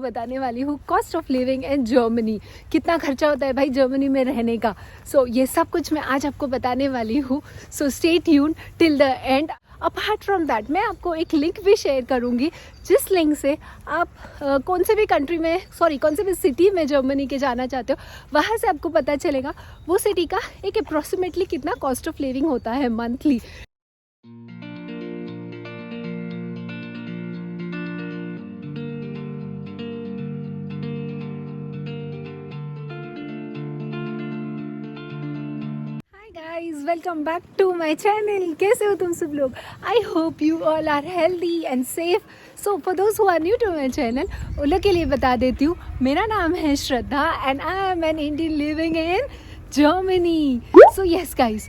बताने वाली हूँ cost of living in Germany. कितना खर्चा होता है भाई जर्मनी में रहने का। ये सब कुछ मैं आज आपको बताने वाली हूँ। Stay tune till the end. Apart from that मैं आपको एक लिंक भी शेयर करूँगी जिस लिंक से आप कौन से भी कंट्री में कौन से भी सिटी में जर्मनी के जाना चाहते हो, वहाँ से आपको पता चलेगा वो सिटी का एक अप्रॉक्सीमेटली कितना कॉस्ट ऑफ लिविंग होता है monthly. Guys welcome back to my channel. कैसे हो तुम सब लोग? I hope you all are healthy and safe. So for those who are new to my channel, उन लोग के लिए बता देती हूँ मेरा नाम है Shraddha and I am an Indian living in Germany. So yes guys,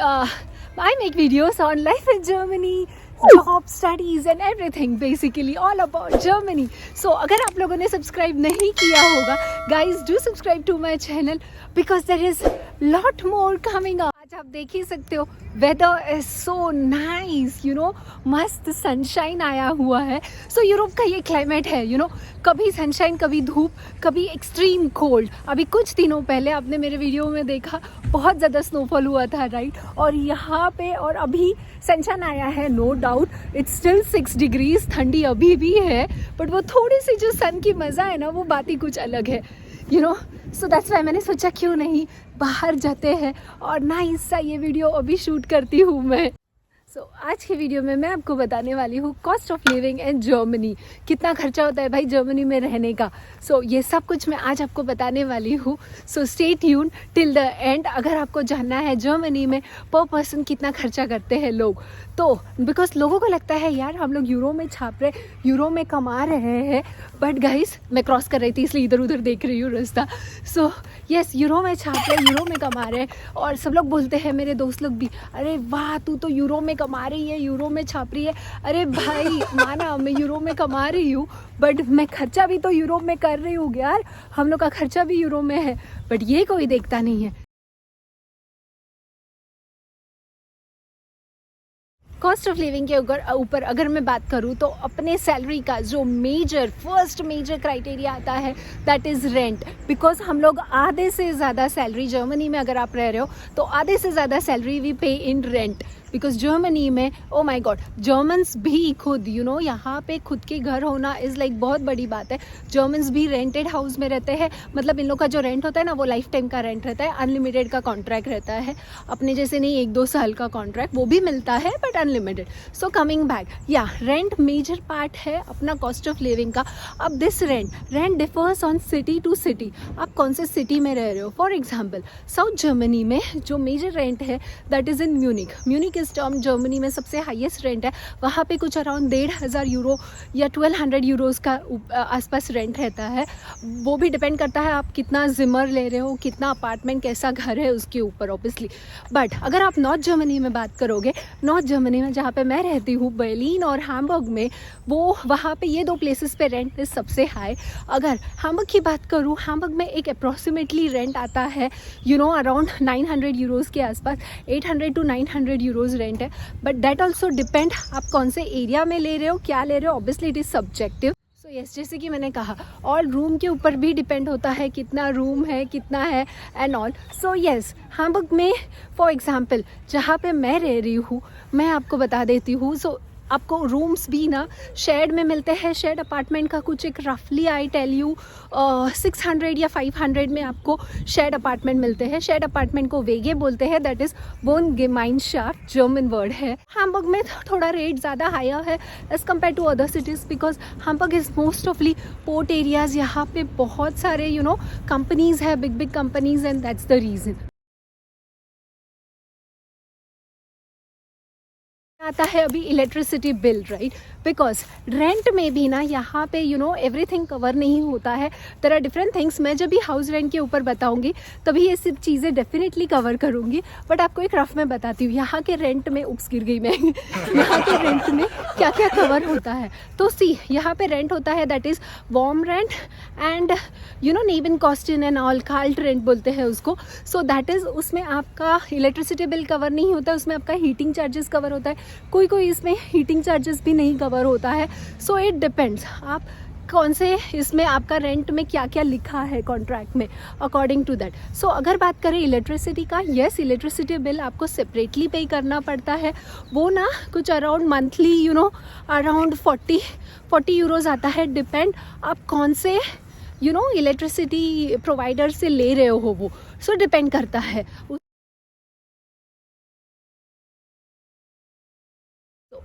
I make videos on life in Germany, job, studies and everything, basically all about Germany. So अगर आप लोगों ने सब्सक्राइब नहीं किया होगा guys, do subscribe to my channel because there is lot more coming up. आज आप देख ही सकते हो वेदर इज सो नाइस, मस्त सनशाइन आया हुआ है। यूरोप का ये क्लाइमेट है, कभी सनशाइन, कभी धूप, कभी एक्सट्रीम कोल्ड। अभी कुछ दिनों पहले आपने मेरे वीडियो में देखा बहुत ज़्यादा स्नोफॉल हुआ था, राइट? और यहाँ पे और अभी सनशाइन आया है, no doubt. It's still 6 degrees, ठंडी अभी भी है, बट वो थोड़ी सी जो सन की मज़ा है ना, वो बात ही कुछ अलग है, सो दैट्स वाई मैंने सोचा क्यों नहीं बाहर जाते हैं और नाइस सा ये वीडियो अभी शूट करती हूँ मैं। आज की वीडियो में मैं आपको बताने वाली हूँ cost of living in Germany. कितना खर्चा होता है भाई जर्मनी में रहने का। ये सब कुछ मैं आज आपको बताने वाली हूँ। Stay tune till the end. अगर आपको जानना है जर्मनी में पर पर्सन कितना खर्चा करते हैं लोग, तो बिकॉज लोगों को लगता है यार हम लोग यूरो में छाप रहे, यूरो में कमा रहे हैं, बट गाइस मैं क्रॉस कर रही थी इसलिए इधर उधर देख रही हूँ रास्ता। यस, यूरो में छाप रहे, यूरो में कमा रहे, और सब लोग बोलते हैं, मेरे दोस्त लोग भी, अरे वाह तू तो यूरो में कमा रही है, यूरो में छाप रही है। अरे भाई माना मैं यूरो में कमा रही हूँ, बट मैं खर्चा भी तो यूरो में कर रही हूँ यार। हम लोग का खर्चा भी यूरो में है, बट ये कोई देखता नहीं है। कॉस्ट ऑफ लिविंग के ऊपर अगर मैं बात करूँ तो अपने सैलरी का जो फर्स्ट मेजर क्राइटेरिया आता है दैट इज़ रेंट। बिकॉज हम लोग आधे से ज़्यादा सैलरी जर्मनी में अगर आप रह रहे हो तो आधे से ज़्यादा सैलरी वी पे इन रेंट। बिकॉज जर्मनी में ओ माई गॉड, जर्मन्स भी खुद यहाँ पे खुद के घर होना इज़ लाइक बहुत बड़ी बात है। जर्मन्स भी रेंटेड हाउस में रहते हैं, मतलब इन लोग का जो रेंट होता है ना वो लाइफ टाइम का रेंट रहता है, अनलिमिटेड का कॉन्ट्रैक्ट रहता है। अपने जैसे नहीं 1-2 साल का कॉन्ट्रैक्ट, वो भी मिलता है बट अनलिमिटेड। कमिंग बैक, या रेंट मेजर पार्ट है अपना कॉस्ट ऑफ लिविंग का। अब this rent differs on city to city. आप कौन से सिटी में रह रहे हो। फॉर एग्जाम्पल साउथ जर्मनी में जो मेजर रेंट है दैट इज़ इन म्यूनिक इस टर्म जर्मनी में सबसे हाईएस्ट रेंट है। वहाँ पे कुछ अराउंड 1,500 यूरो या 1200 यूरोज़ का आसपास रेंट रहता है। वो भी डिपेंड करता है आप कितना जिमर ले रहे हो, कितना अपार्टमेंट, कैसा घर है उसके ऊपर ऑब्वियसली। बट अगर आप नॉर्थ जर्मनी में बात करोगे, नॉर्थ जर्मनी में जहाँ पे मैं रहती हूँ बर्लिन और हैम्बर्ग में, वहाँ पे ये 2 प्लेसेस पे रेंट इज सबसे हाई। अगर हैम्बर्ग की बात करूँ, हैम्बर्ग में एक अप्रॉक्सीमेटली रेंट आता है अराउंड 900 यूरोज़ के आसपास, 800 to 900 यूरोज़ रेंट है। बट दैट ऑल्सो डिपेंड आप कौन से एरिया में ले रहे हो, क्या ले रहे हो, obviously it is subjective. Yes, जैसे कि मैंने कहा, और रूम के ऊपर भी डिपेंड होता है कितना रूम है, कितना है एंड ऑल। यस, हैम्बर्ग में फॉर एग्जांपल जहाँ पे मैं रह रही हूँ, मैं आपको बता देती हूँ। आपको रूम्स भी ना शेड में मिलते हैं। शेड अपार्टमेंट का कुछ एक रफली आई टेल यू 600 या 500 में आपको शेड अपार्टमेंट मिलते हैं। शेड अपार्टमेंट को वेगे बोलते हैं, दैट इज़ वोनगेमाइनशाफ्ट, जर्मन वर्ड है। हैम्बर्ग में थोड़ा रेट ज़्यादा हायर है as compare to other cities, because Hamburg is most awfully port areas. यहाँ पे बहुत सारे कंपनीज़ है, big companies, and that's the reason. आता है अभी electricity bill, right? Because rent में भी ना यहाँ पे एवरीथिंग कवर नहीं होता है। There are different things. मैं जब भी हाउस रेंट के ऊपर बताऊँगी तभी ये सब चीज़ें डेफिनेटली कवर करूँगी, बट आपको एक रफ में बताती हूँ यहाँ के रेंट में, उप्स गिर गई मैं यहाँ के रेंट में क्या क्या कवर होता है। यहाँ पे रेंट होता है that is warm rent and नेबन कॉस्टिन एंड ऑल, काल्ट रेंट बोलते हैं उसको। दैट इज़, उसमें आपका इलेक्ट्रिसिटी बिल कवर नहीं होता, उसमें आपका हीटिंग चार्जेस कवर होता है। कोई इसमें हीटिंग चार्जेस भी नहीं कवर होता है। इट डिपेंड्स आप कौन से इसमें आपका रेंट में क्या क्या लिखा है कॉन्ट्रैक्ट में, अकॉर्डिंग टू दैट। सो अगर बात करें इलेक्ट्रिसिटी का, येस इलेक्ट्रिसिटी बिल आपको सेपरेटली पे करना पड़ता है। वो ना कुछ अराउंड मंथली अराउंड 40 यूरोज़ आता है, डिपेंड आप कौन से इलेक्ट्रिसिटी प्रोवाइडर से ले रहे हो वो, सो डिपेंड करता है।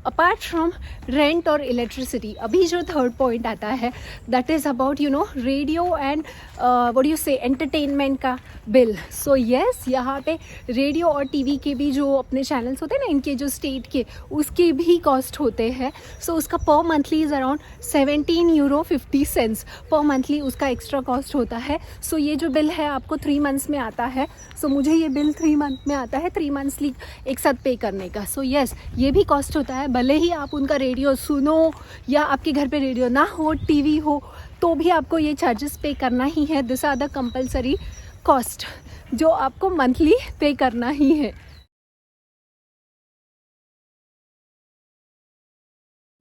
अपार्ट फ्रॉम रेंट और इलेक्ट्रिसिटी, अभी जो थर्ड पॉइंट आता है that is about radio and what do you से एंटरटेनमेंट का बिल। सो येस, यहाँ पे रेडियो और टीवी के भी जो अपने चैनल्स होते हैं ना, इनके जो स्टेट के, उसके भी कॉस्ट होते हैं। सो उसका per monthly is around 17 euro 50 cents per monthly उसका एक्स्ट्रा कॉस्ट होता है। सो ये जो बिल है आपको 3 मंथ्स में आता है। सो मुझे ये बिल 3 मंथ में आता है, 3 मंथली एक साथ पे करने का। सो येस, ये भी कॉस्ट होता है। भले ही आप उनका रेडियो सुनो या आपके घर पे रेडियो ना हो, टीवी हो, तो भी आपको ये चार्जेस पे करना ही है। This are the compulsory cost जो आपको मंथली पे करना ही है।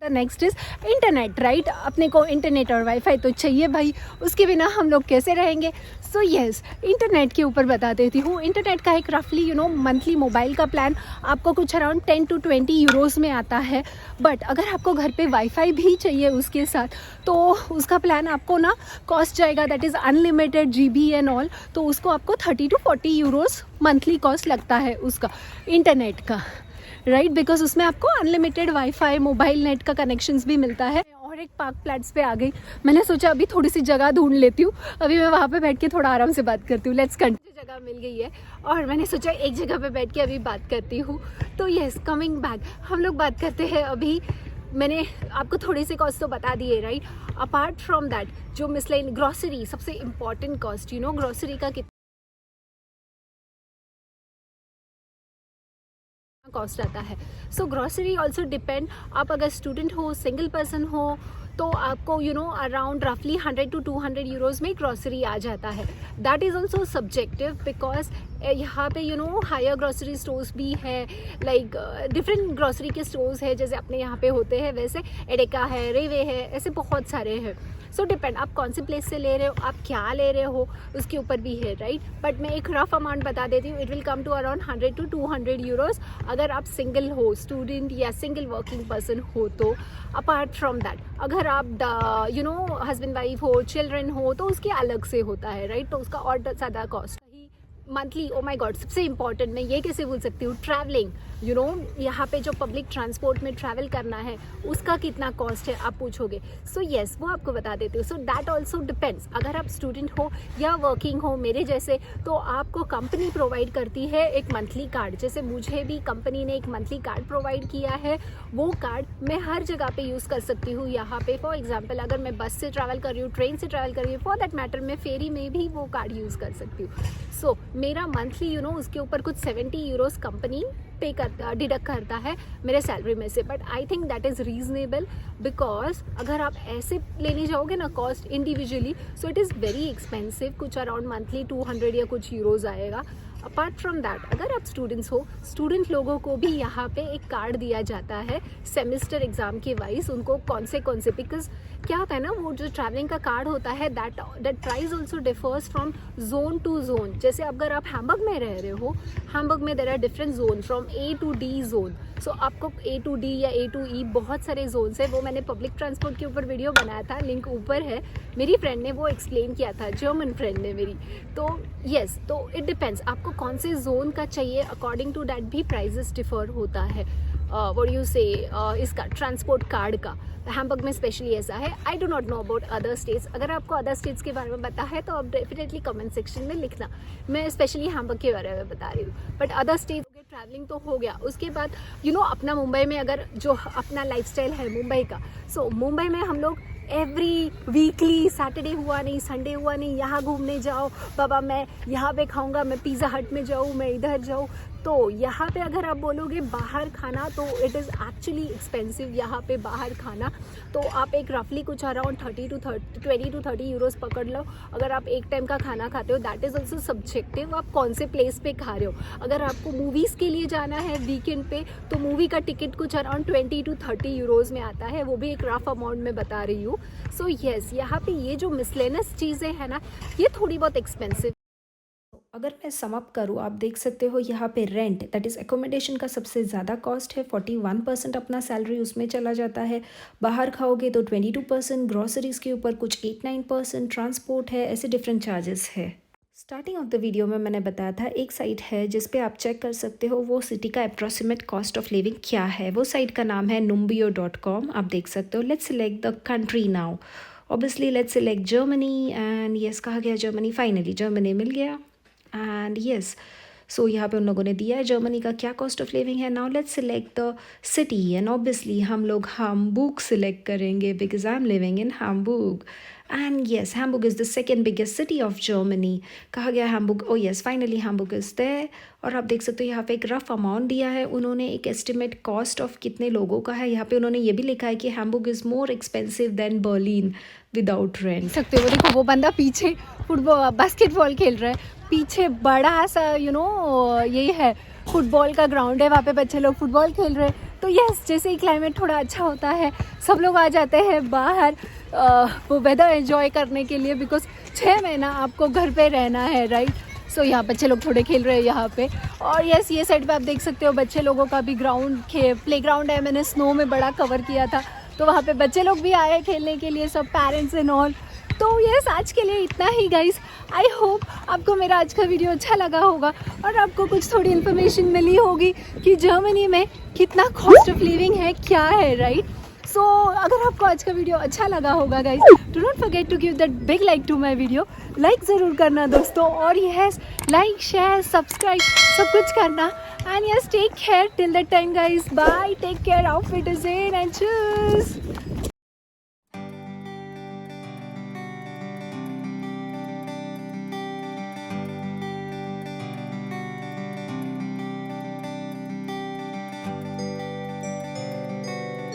The next is internet, right. अपने को इंटरनेट और वाईफाई तो चाहिए भाई, उसके बिना हम लोग कैसे रहेंगे। सो येस, इंटरनेट के ऊपर बता देती हूँ। इंटरनेट का एक रफली मंथली मोबाइल का प्लान आपको कुछ अराउंड 10 to 20 यूरोज़ में आता है। बट अगर आपको घर पे वाईफाई भी चाहिए उसके साथ, तो उसका प्लान आपको ना कॉस्ट जाएगा, that is unlimited GB and all, तो उसको आपको 30 to 40 यूरोज़ मंथली कॉस्ट लगता है उसका इंटरनेट का, राइट। बिकॉज उसमें आपको अनलिमिटेड वाईफाई, मोबाइल नेट का कनेक्शंस भी मिलता है। और एक पार्क प्लैट्स पे आ गई, मैंने सोचा अभी थोड़ी सी जगह ढूंढ लेती हूँ, अभी मैं वहाँ पे बैठ के थोड़ा आराम से बात करती हूँ। Let's continue. जगह मिल गई है और मैंने सोचा एक जगह पे बैठ के अभी बात करती हूँ। तो येस, कमिंग बैक, हम लोग बात करते हैं अभी। मैंने आपको थोड़ी सी कॉस्ट तो बता दी है, राइट। अपार्ट फ्रॉम दैट जो मिसलेन ग्रॉसरी, सबसे इम्पॉर्टेंट कॉस्ट, ग्रॉसरी का कॉस्ट आता है। सो ग्रॉसरी ऑल्सो डिपेंड, आप अगर स्टूडेंट हो, सिंगल पर्सन हो, तो आपको अराउंड रफली 100 to 200 यूरोज़ में ग्रॉसरी आ जाता है। That is also subjective, because यहाँ पे हायर ग्रॉसरी स्टोर्स भी है, लाइक डिफरेंट ग्रॉसरी के स्टोर्स है, जैसे अपने यहाँ पे होते हैं वैसे एडेका है, रेवे है, ऐसे बहुत सारे हैं। सो डिपेंड आप कौन से प्लेस से ले रहे हो, आप क्या ले रहे हो, उसके ऊपर भी है, राइट। बट मैं एक रफ अमाउंट बता देती हूँ, it will come to around 100 to 200 euros अगर आप सिंगल हो, स्टूडेंट या सिंगल वर्किंग पर्सन हो तो। अपार्ट फ्रॉम दैट अगर आप हस्बैंड वाइफ हो, चिल्ड्रन हो, तो उसके अलग से होता है, राइट। तो उसका और ज़्यादा cost monthly. Oh my God, सबसे इम्पॉर्टेंट मैं ये कैसे भूल सकती हूँ, ट्रैवलिंग। यहाँ पे जो पब्लिक ट्रांसपोर्ट में ट्रैवल करना है उसका कितना कॉस्ट है आप पूछोगे। सो येस, वो आपको बता देती हूँ। सो दैट ऑल्सो डिपेंड्स, अगर आप स्टूडेंट हो या वर्किंग हो मेरे जैसे, तो आपको कंपनी प्रोवाइड करती है एक मंथली कार्ड। जैसे मुझे भी कंपनी ने एक मंथली कार्ड प्रोवाइड किया है, वो कार्ड मैं हर जगह पे यूज़ कर सकती हूँ। यहाँ पे फॉर एग्जाम्पल अगर मैं बस से ट्रैवल कर रही हूँ, ट्रेन से ट्रैवल कर रही हूँ, फॉर दैट मैटर मैं फेरी में भी वो कार्ड यूज़ कर सकती हूँ। सो मेरा मंथली उसके ऊपर कुछ 70 यूरोज़ कंपनी पे करता, डिडक्ट करता है मेरे सैलरी में से। But I think that is reasonable, because अगर आप ऐसे लेने जाओगे ना cost individually, so it is very expensive, कुछ अराउंड मंथली 200 या कुछ यूरोज़ आएगा। अपार्ट फ्रॉम दैट अगर आप स्टूडेंट्स हो, स्टूडेंट लोगों को भी यहाँ पे एक कार्ड दिया जाता है सेमेस्टर एग्जाम के वाइज, उनको कौन से बिकॉज क्या होता है ना, वो जो ट्रैवलिंग का कार्ड होता है that price also differs from zone to zone. जैसे अगर आप हैम्बर्ग में रह रहे हो, हैम्बर्ग में there are different zone from A to D zone. So आपको A to D या A to E बहुत सारे जोन्स है। वो मैंने पब्लिक ट्रांसपोर्ट के ऊपर वीडियो बनाया था, लिंक ऊपर है, मेरी फ्रेंड ने वो एक्सप्लेन किया था, जर्मन फ्रेंड ने मेरी। तो येस, तो इट डिपेंड्स आपको कौन से जोन का चाहिए, अकॉर्डिंग टू दैट भी प्राइजेस डिफर होता है। व्हाट यू से इसका ट्रांसपोर्ट कार्ड का हैम्बर्ग में स्पेशली ऐसा है। I do not know about other states, अगर आपको अदर स्टेट्स के बारे में पता है तो आप डेफिनेटली कमेंट सेक्शन में लिखना। मैं स्पेशली हैम्बर्ग के बारे में बता रही हूँ, बट अदर स्टेट्स ट्रैवलिंग तो हो गया। उसके बाद अपना मुंबई में अगर जो अपना लाइफस्टाइल है मुंबई का, सो मुंबई में हम लोग एवरी वीकली, सैटरडे हुआ नहीं, संडे हुआ नहीं, यहाँ घूमने जाओ, बाबा मैं यहाँ पे खाऊंगा, मैं पिज़्ज़ा हट में जाऊँ, मैं इधर जाऊँ, तो यहाँ पे अगर आप बोलोगे बाहर खाना तो इट इज़ एक्चुअली एक्सपेंसिव यहाँ पे बाहर खाना। तो आप एक रफली कुछ अराउंड 20 to 30 यूरोज़ पकड़ लो अगर आप एक टाइम का खाना खाते हो। दैट इज़ ऑल्सो सब्जेक्टिव, आप कौन से प्लेस पे खा रहे हो। अगर आपको मूवीज़ के लिए जाना है वीकेंड पे तो मूवी का टिकट कुछ अराउंड 20 to 30 यूरोज़ में आता है, वो भी एक रफ अमाउंट में बता रही हूँ। सो येस, यहाँ पे ये जो मिसलेनियस चीज़ें हैं ना, ये थोड़ी बहुत एक्सपेंसिव। अगर मैं सम अप करूँ, आप देख सकते हो यहाँ पे रेंट दैट इज़ एकोमोडेशन का सबसे ज़्यादा कॉस्ट है। 41% अपना सैलरी उसमें चला जाता है। बाहर खाओगे तो 22%, ग्रॉसरीज़ के ऊपर कुछ 8-9%, ट्रांसपोर्ट है, ऐसे डिफरेंट चार्जेस है। स्टार्टिंग ऑफ द वीडियो में मैंने बताया था एक साइट है जिस पे आप चेक कर सकते हो वो सिटी का अप्रॉक्सीमेट कॉस्ट ऑफ लिविंग क्या है। वो साइट का नाम है numbeo.com। आप देख सकते हो। Let's select the country now. Obviously let's select Germany and yes कहा गया जर्मनी। फाइनली जर्मनी मिल गया एंड यस सो यहाँ पे उन लोगों ने दिया है जर्मनी का क्या कॉस्ट ऑफ लिविंग है। Now let's select the city and obviously हम लोग हैम्बुर्ग सिलेक्ट करेंगे because I am living in Hamburg and yes Hamburg is the second biggest city of Germany. कहा गया Hamburg. Oh yes finally Hamburg is there. और आप देख सकते हो यहाँ पे एक रफ अमाउंट दिया है उन्होंने, एक एस्टिमेट कॉस्ट ऑफ कितने लोगों का है। यहाँ पे उन्होंने ये भी लिखा है कि Hamburg is more expensive than Berlin without rent. सकते हो देखो वो बंदा पीछे फुटबॉल बास्केटबॉल खेल रहा है, पीछे बड़ा सा ये है फुटबॉल का ग्राउंड है, वहाँ पे बच्चे लोग फुटबॉल खेल रहे हैं। तो यस, जैसे ही क्लाइमेट थोड़ा अच्छा होता है सब लोग आ जाते हैं बाहर वो वेदर एंजॉय करने के लिए, बिकॉज 6 महीना आपको घर पे रहना है, राइट। सो यहाँ बच्चे लोग थोड़े खेल रहे हैं यहाँ पे। और यस, ये साइड पे आप देख सकते हो बच्चे लोगों का भी प्ले ग्राउंड है। मैंने स्नो में बड़ा कवर किया था तो वहाँ पे बच्चे लोग भी आए खेलने के लिए, सब पेरेंट्स एंड ऑल। तो यस, आज के लिए इतना ही गाइस। आई होप आपको मेरा आज का वीडियो अच्छा लगा होगा और आपको कुछ थोड़ी इन्फॉर्मेशन मिली होगी कि जर्मनी में कितना कॉस्ट ऑफ लिविंग है, क्या है, राइट। सो अगर आपको आज का वीडियो अच्छा लगा होगा guys, do not forget to give that big like to my video. Like ज़रूर करना दोस्तों, और यस लाइक शेयर सब्सक्राइब सब कुछ करना। And yes take care till that time guys, bye, take care, outfit is in and choose.